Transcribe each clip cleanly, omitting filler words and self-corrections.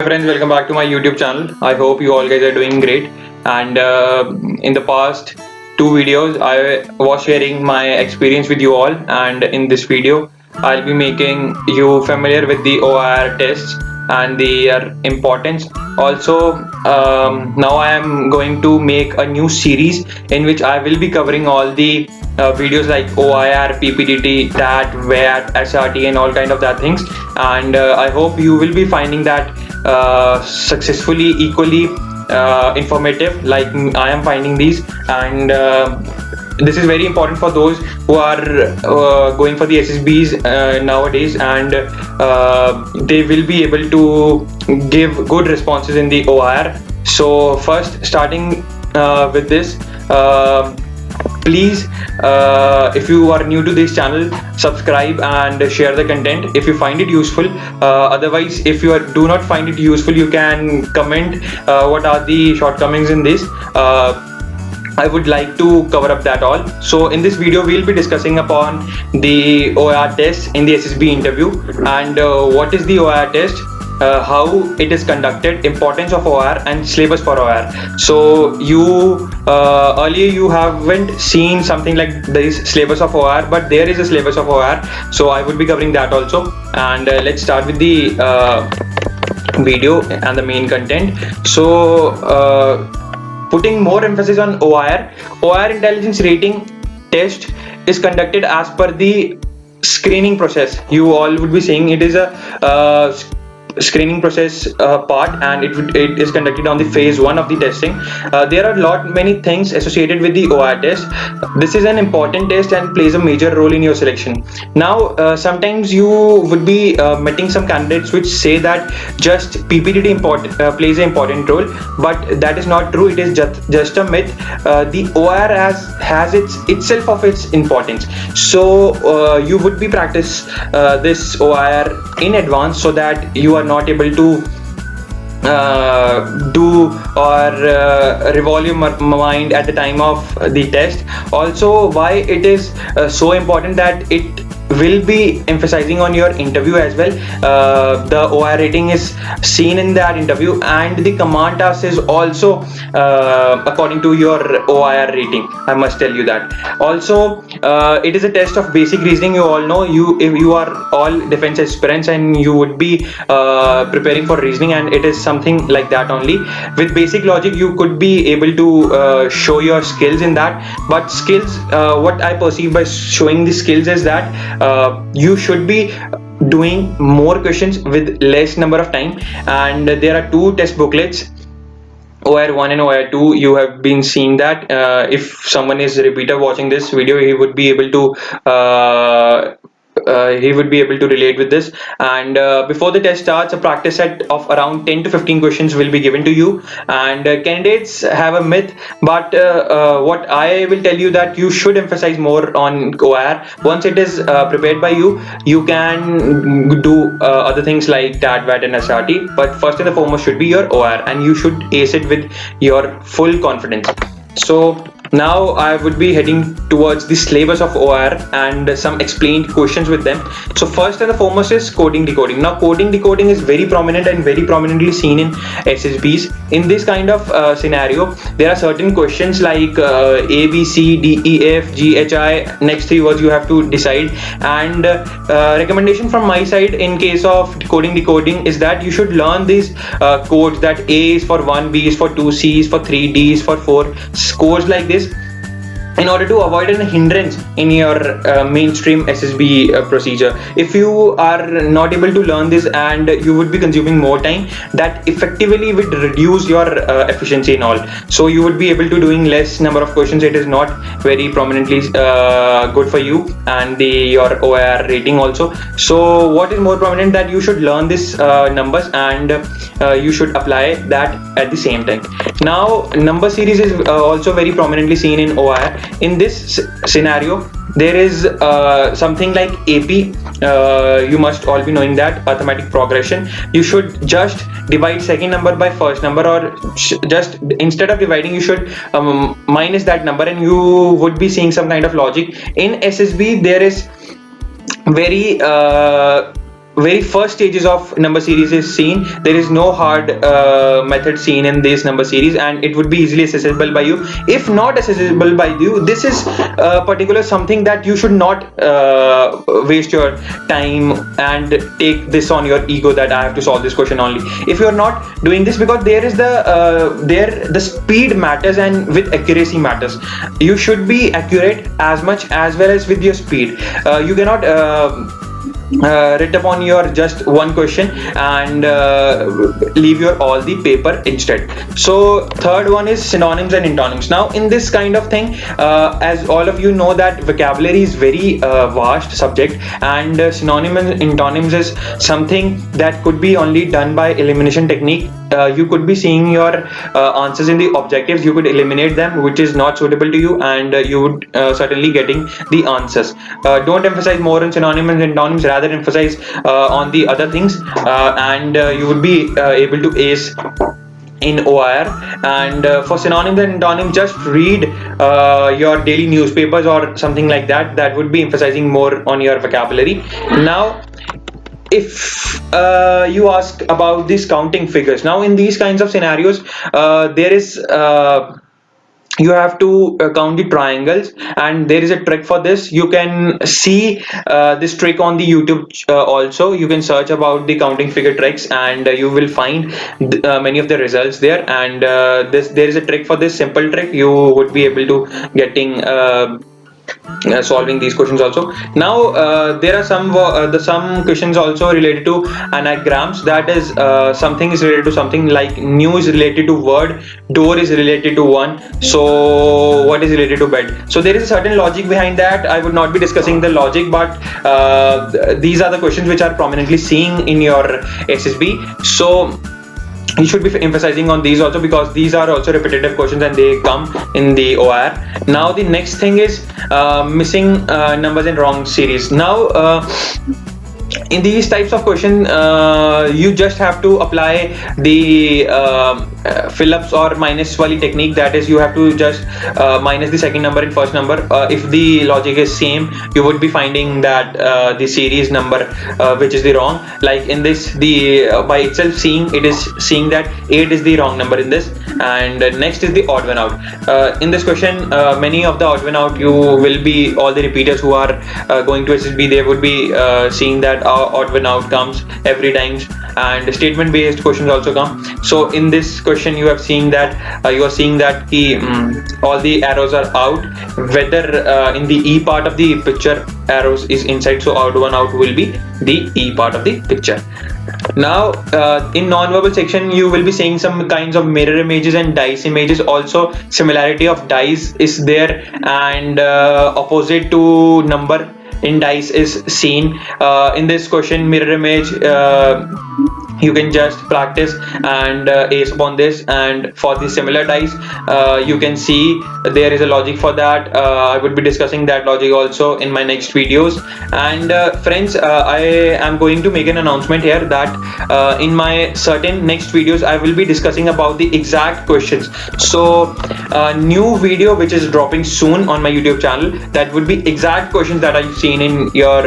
Friends, welcome back to my YouTube channel. I hope you all guys are doing great. And in the past two videos, I was sharing my experience with you all. And in this video, I'll be making you familiar with the OIR tests and their importance. Also, now I am going to make a new series in which I will be covering all the videos like OIR, PPDT, TAT, VAT, SRT, and all kind of that things. And I hope you will be finding that successfully equally informative like I am finding these. And this is very important for those who are going for the SSBs nowadays, and they will be able to give good responses in the OIR. So first, starting with this, please, if you are new to this channel, subscribe and share the content if you find it useful. Otherwise, if you do not find it useful, you can comment what are the shortcomings in this. I would like to cover up that all. So in this video, we'll be discussing upon the OIR test in the SSB interview, and what is the OIR test, how it is conducted, importance of OIR, and syllabus for OIR. So you earlier you haven't seen something like this syllabus of OIR, but there is a syllabus of OIR. So I would be covering that also. And let's start with the video and the main content. So putting more emphasis on OIR intelligence rating test is conducted as per the screening process. You all would be saying it is a screening process part, and it is conducted on the phase 1 of the testing. There are many things associated with the OIR test. This is an important test and plays a major role in your selection. Now sometimes you would be meeting some candidates which say that just PPDT plays an important role, but that is not true. It is just a myth. The OIR has itself of its importance. So you would be practice this OIR in advance so that you are not able to do or revolve your mind at the time of the test. Also, why it is so important that it will be emphasizing on your interview as well. The OIR rating is seen in that interview, and the command task is also according to your OIR rating. I must tell you that. Also, it is a test of basic reasoning. You all know, if you are all defense aspirants and you would be preparing for reasoning, and it is something like that only. With basic logic, you could be able to show your skills in that. But skills, what I perceive by showing the skills is that you should be doing more questions with less number of time. And there are two test booklets, OIR 1 and OIR 2. You have been seeing that. If someone is a repeater watching this video, he would be able to relate with this. And before the test starts, a practice set of around 10 to 15 questions will be given to you. And candidates have a myth, but what I will tell you that you should emphasize more on OIR. Once it is prepared by you, you can do other things like TAT, VAT, and SRT. But first and the foremost should be your OIR, and you should ace it with your full confidence. So now I would be heading towards the syllabus of OIR and some explained questions with them. So first and the foremost is coding decoding. Now coding decoding is very prominent and very prominently seen in SSBs. In this kind of scenario, there are certain questions like A, B, C, D, E, F, G, H, I. Next 3 words you have to decide. And recommendation from my side in case of coding decoding is that you should learn these codes, that A is for 1, B is for 2, C is for 3, D is for 4, codes like this, in order to avoid a hindrance in your mainstream SSB procedure. If you are not able to learn this and you would be consuming more time, that effectively would reduce your efficiency and all. So you would be able to doing less number of questions. It is not very prominently good for you and your OIR rating also. So what is more prominent, that you should learn this numbers, and you should apply that at the same time. Now number series is also very prominently seen in OIR. In this scenario, there is something like AP. You must all be knowing that arithmetic progression. You should just divide second number by first number, or just instead of dividing, you should minus that number, and you would be seeing some kind of logic. In SSB, there is very very first stages of number series is seen. There is no hard method seen in this number series, and it would be easily accessible by you. If not accessible by you, this is particular something that you should not waste your time and take this on your ego that I have to solve this question only. If you are not doing this, because there is the speed matters and with accuracy matters. You should be accurate as much as well as with your speed. You cannot write upon your just one question and leave your all the paper instead. So third one is synonyms and antonyms. Now in this kind of thing, as all of you know that vocabulary is very vast subject, and synonym and antonyms is something that could be only done by elimination technique. You could be seeing your answers in the objectives, you could eliminate them which is not suitable to you, and you would certainly getting the answers. Don't emphasize more on synonyms and antonyms, rather emphasize on the other things, and you would be able to ace in OIR. And for synonyms and antonyms, just read your daily newspapers or something like that. That would be emphasizing more on your vocabulary. Now if you ask about these counting figures, now in these kinds of scenarios, there is you have to count the triangles, and there is a trick for this. You can see this trick on the YouTube also. You can search about the counting figure tricks, and you will find many of the results there. And there is a trick for this simple trick. You would be able to getting solving these questions also. Now there are some questions also related to anagrams. That is something is related to something, like new is related to word, door is related to one, so what is related to bed. So there is a certain logic behind that. I would not be discussing the logic, but these are the questions which are prominently seen in your SSB. So you should be emphasizing on these also, because these are also repetitive questions and they come in the OIR. Now the next thing is missing numbers in wrong series. Now in these types of questions, you just have to apply the fill-ups or minus wali technique. That is, you have to just minus the second number and first number. If the logic is same, you would be finding that the series number which is the wrong. Like in this, the by itself seeing it is seeing that 8 is the wrong number in this, and next is the odd one out. In this question, many of the odd one out, you will be all the repeaters who are going to SSB, they would be seeing that odd one out comes every time, and statement based questions also come. So in this question you have seen that you are seeing that all the arrows are out, whether in the E part of the picture arrows is inside, so odd one out will be the E part of the picture. Now in non-verbal section, you will be seeing some kinds of mirror images and dice images. Also similarity of dice is there, and opposite to number in dice is seen. In this question, mirror image, you can just practice and ace upon this. And for the similar dice, you can see there is a logic for that. I would be discussing that logic also in my next videos. And friends, I am going to make an announcement here that in my certain next videos I will be discussing about the exact questions. So new video which is dropping soon on my YouTube channel, that would be exact questions that I've seen in your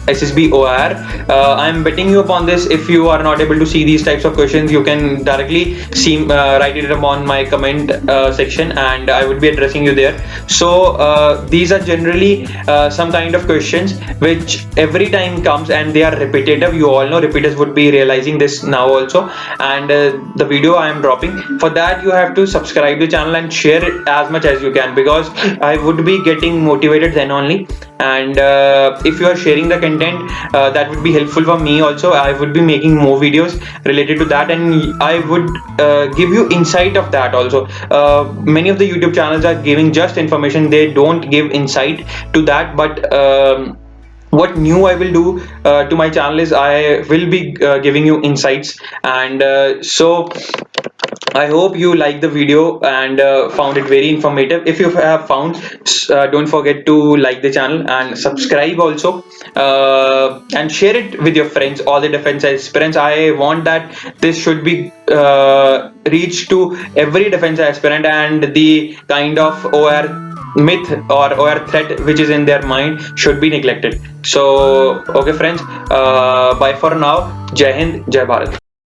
SSB OIR. I am betting you upon this. If you are not able to see these types of questions, you can directly see write it upon my comment section, and I would be addressing you there. So these are generally some kind of questions which every time comes, and they are repetitive. You all know repeaters would be realizing this now also. And the video I am dropping, for that you have to subscribe the channel and share it as much as you can, because I would be getting motivated then only. And if you are sharing the content, that would be helpful for me also. I would be making more videos related to that, and I would give you insight of that also. Many of the YouTube channels are giving just information, they don't give insight to that. But what new I will do to my channel is I will be giving you insights. And so I hope you like the video and found it very informative. If you have found, don't forget to like the channel and subscribe also, and share it with your friends, all the defense aspirants. I want that this should be reached to every defense aspirant, and the kind of OIR myth or threat which is in their mind should be neglected. So okay friends, bye for now. Jai Hind, Jai Bharat.